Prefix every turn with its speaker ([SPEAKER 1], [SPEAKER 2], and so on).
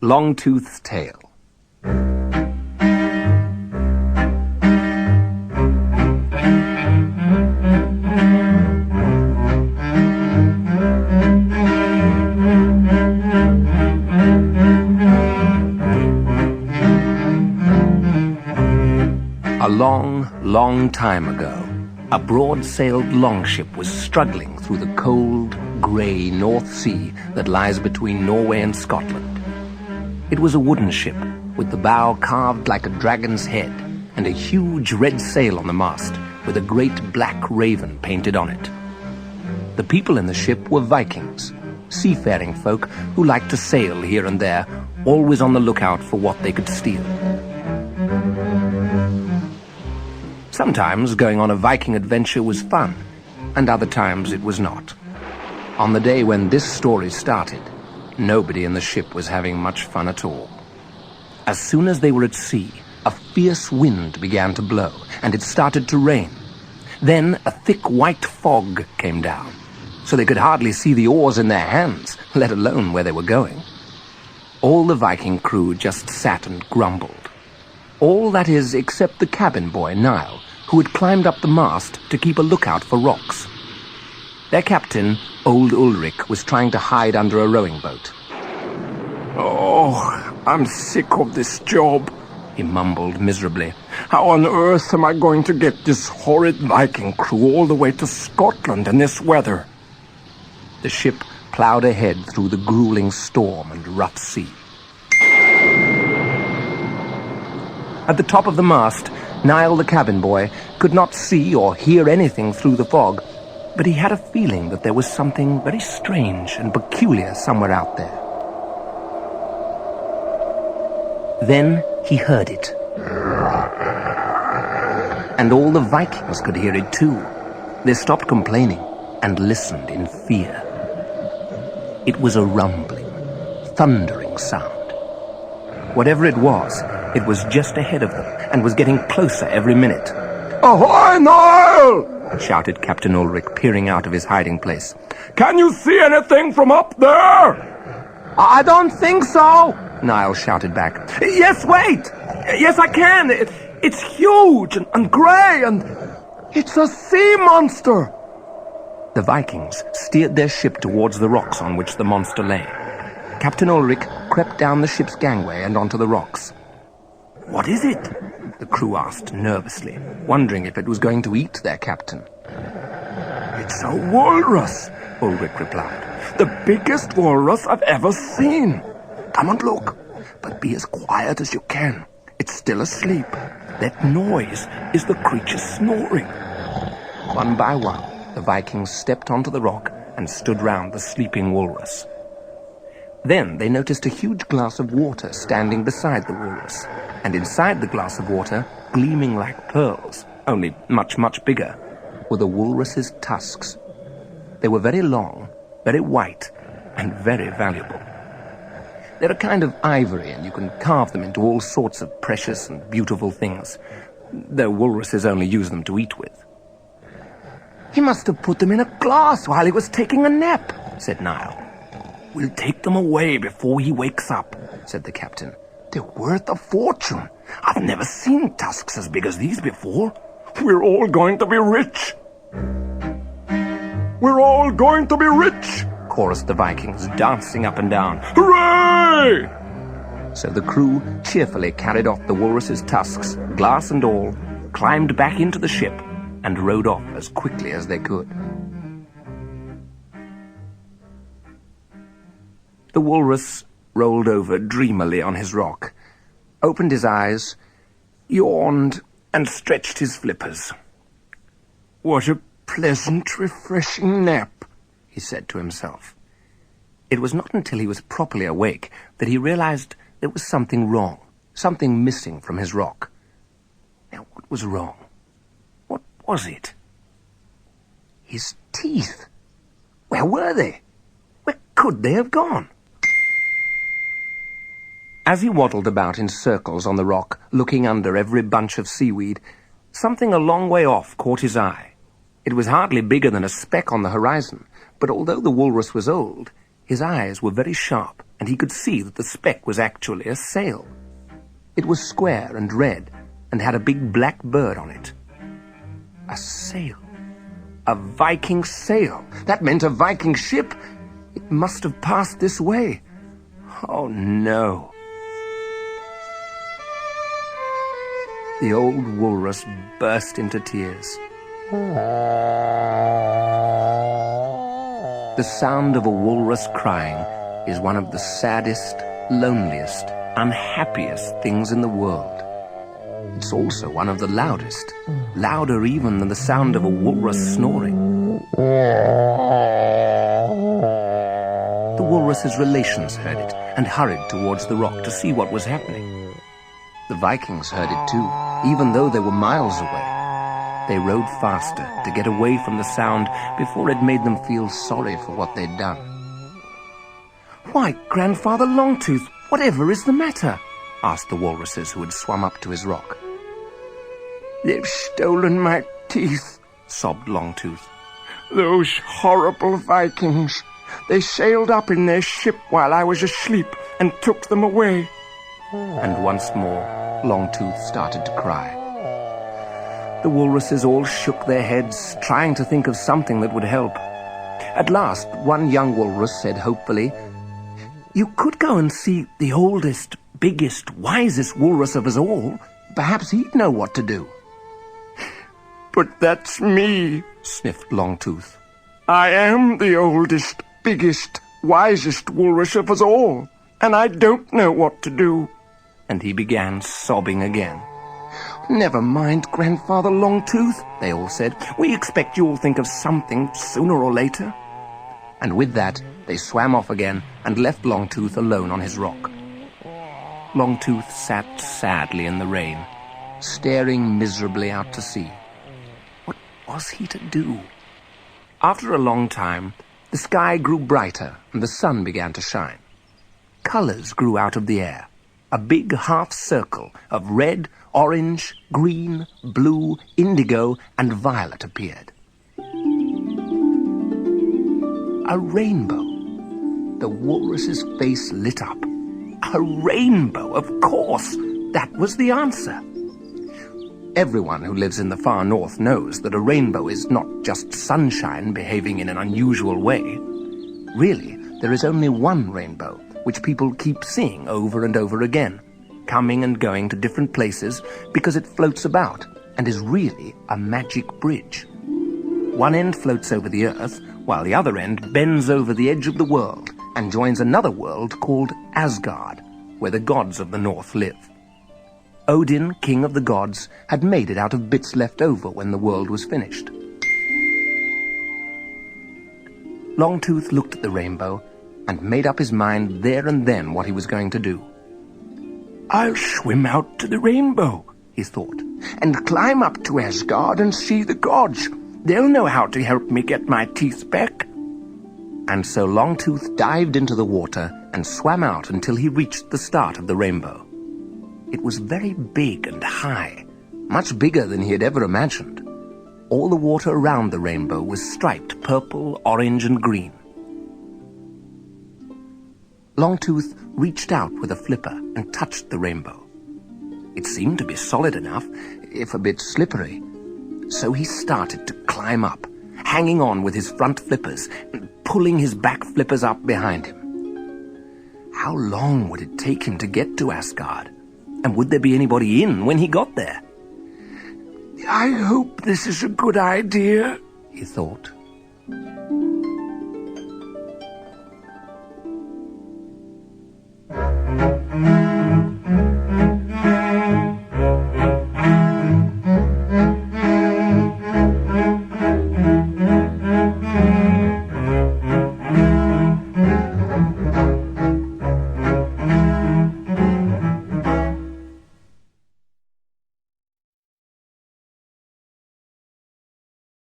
[SPEAKER 1] Longtooth's Tale. A long, long time ago, a broad-sailed longship was struggling through the cold, grey North Sea that lies between Norway and Scotland. It was a wooden ship, with the bow carved like a dragon's head, and a huge red sail on the mast, with a great black raven painted on it. The people in the ship were Vikings, seafaring folk who liked to sail here and there, always on the lookout for what they could steal. Sometimes going on a Viking adventure was fun, and other times it was not. On the day when this story started, nobody in the ship was having much fun at all. As soon as they were at sea, a fierce wind began to blow, and it started to rain. Then a thick white fog came down, so they could hardly see the oars in their hands, let alone where they were going. All the Viking crew just sat and grumbled. All, that is, except the cabin boy, Niall, who had climbed up the mast to keep a lookout for rocks. Their captain, old Ulrich, was trying to hide under a rowing boat.
[SPEAKER 2] "Oh, I'm sick of this job,"
[SPEAKER 1] he mumbled miserably.
[SPEAKER 2] "How on earth am I going to get this horrid Viking crew all the way to Scotland in this weather?"
[SPEAKER 1] The ship ploughed ahead through the grueling storm and rough sea. At the top of the mast, Niall the cabin boy could not see or hear anything through the fog, but he had a feeling that there was something very strange and peculiar somewhere out there. Then he heard it. And all the Vikings could hear it too. They stopped complaining and listened in fear. It was a rumbling, thundering sound. Whatever it was just ahead of them and was getting closer every minute.
[SPEAKER 2] "Ahoy, Niall!"
[SPEAKER 1] shouted Captain Ulrich, peering out of his hiding place.
[SPEAKER 2] "Can you see anything from up there?"
[SPEAKER 1] "I don't think so," Niall shouted back.
[SPEAKER 2] "Yes, wait! Yes, I can! It's huge and grey and it's a sea monster!"
[SPEAKER 1] The Vikings steered their ship towards the rocks on which the monster lay. Captain Ulrich crept down the ship's gangway and onto the rocks. "What is it?" the crew asked nervously, wondering if it was going to eat their captain.
[SPEAKER 2] "It's a walrus," Ulrich replied. "The biggest walrus I've ever seen. Come and look, but be as quiet as you can. It's still asleep. That noise is the creature snoring."
[SPEAKER 1] One by one, the Vikings stepped onto the rock and stood round the sleeping walrus. Then they noticed a huge glass of water standing beside the walrus, and inside the glass of water, gleaming like pearls, only much, much bigger, were the walrus's tusks. They were very long, very white, and very valuable. They're a kind of ivory, and you can carve them into all sorts of precious and beautiful things, though walruses only use them to eat with.
[SPEAKER 2] "He must have put them in a glass while he was taking a nap," said Niall. "We'll take them away before he wakes up," said the captain. "They're worth a fortune. I've never seen tusks as big as these before. We're all going to be rich." "We're all going to be rich," chorused the Vikings, dancing up and down. "Hooray!"
[SPEAKER 1] So the crew cheerfully carried off the walrus's tusks, glass and all, climbed back into the ship, and rowed off as quickly as they could. The walrus rolled over dreamily on his rock, opened his eyes, yawned, and stretched his flippers.
[SPEAKER 2] "What a pleasant, refreshing nap," he said to himself.
[SPEAKER 1] It was not until he was properly awake that he realized there was something wrong, something missing from his rock. Now, what was wrong? What was it? His teeth. Where were they? Where could they have gone? As he waddled about in circles on the rock, looking under every bunch of seaweed, something a long way off caught his eye. It was hardly bigger than a speck on the horizon, but although the walrus was old, His eyes were very sharp, and he could see that the speck was actually a sail. It was square and red, and had a big black bird on it. A sail. A Viking sail. That meant a Viking ship. It must have passed this way. Oh, no. The old walrus burst into tears. The sound of a walrus crying is one of the saddest, loneliest, unhappiest things in the world. It's also one of the loudest, louder even than the sound of a walrus snoring. The walrus's relations heard it and hurried towards the rock to see what was happening. The Vikings heard it too, even though they were miles away. They rowed faster to get away from the sound before it made them feel sorry for what they'd done. "Why, Grandfather Longtooth, whatever is the matter?" asked the walruses who had swum up to his rock.
[SPEAKER 2] "They've stolen my teeth,"
[SPEAKER 1] sobbed Longtooth.
[SPEAKER 2] "Those horrible Vikings. They sailed up in their ship while I was asleep and took them away."
[SPEAKER 1] And once more, Longtooth started to cry. The walruses all shook their heads, trying to think of something that would help. At last, one young walrus said hopefully, "You could go and see the oldest, biggest, wisest walrus of us all. Perhaps he'd know what to do."
[SPEAKER 2] "But that's me,"
[SPEAKER 1] sniffed Longtooth.
[SPEAKER 2] "I am the oldest, biggest, wisest walrus of us all, and I don't know what to do."
[SPEAKER 1] And he began sobbing again.
[SPEAKER 2] "Never mind, Grandfather Longtooth," they all said. "We expect you'll think of something sooner or later."
[SPEAKER 1] And with that, they swam off again and left Longtooth alone on his rock. Longtooth sat sadly in the rain, staring miserably out to sea. What was he to do? After a long time, the sky grew brighter and the sun began to shine. Colors grew out of the air. A big half circle of red, orange, green, blue, indigo, and violet appeared. A rainbow. The walrus's face lit up. A rainbow, of course! That was the answer. Everyone who lives in the far north knows that a rainbow is not just sunshine behaving in an unusual way. Really, there is only one rainbow, which people keep seeing over and over again, coming and going to different places because it floats about and is really a magic bridge. One end floats over the earth, while the other end bends over the edge of the world and joins another world called Asgard, where the gods of the north live. Odin, king of the gods, had made it out of bits left over when the world was finished. Longtooth looked at the rainbow and made up his mind there and then what he was going to do.
[SPEAKER 2] "I'll swim out to the rainbow," he thought, "and climb up to Asgard and see the gods. They'll know how to help me get my teeth back."
[SPEAKER 1] And so Longtooth dived into the water and swam out until he reached the start of the rainbow. It was very big and high, much bigger than he had ever imagined. All the water around the rainbow was striped purple, orange, and green. Longtooth reached out with a flipper and touched the rainbow. It seemed to be solid enough, if a bit slippery. So he started to climb up, hanging on with his front flippers and pulling his back flippers up behind him. How long would it take him to get to Asgard? And would there be anybody in when he got there?
[SPEAKER 2] "I hope this is a good idea," he thought.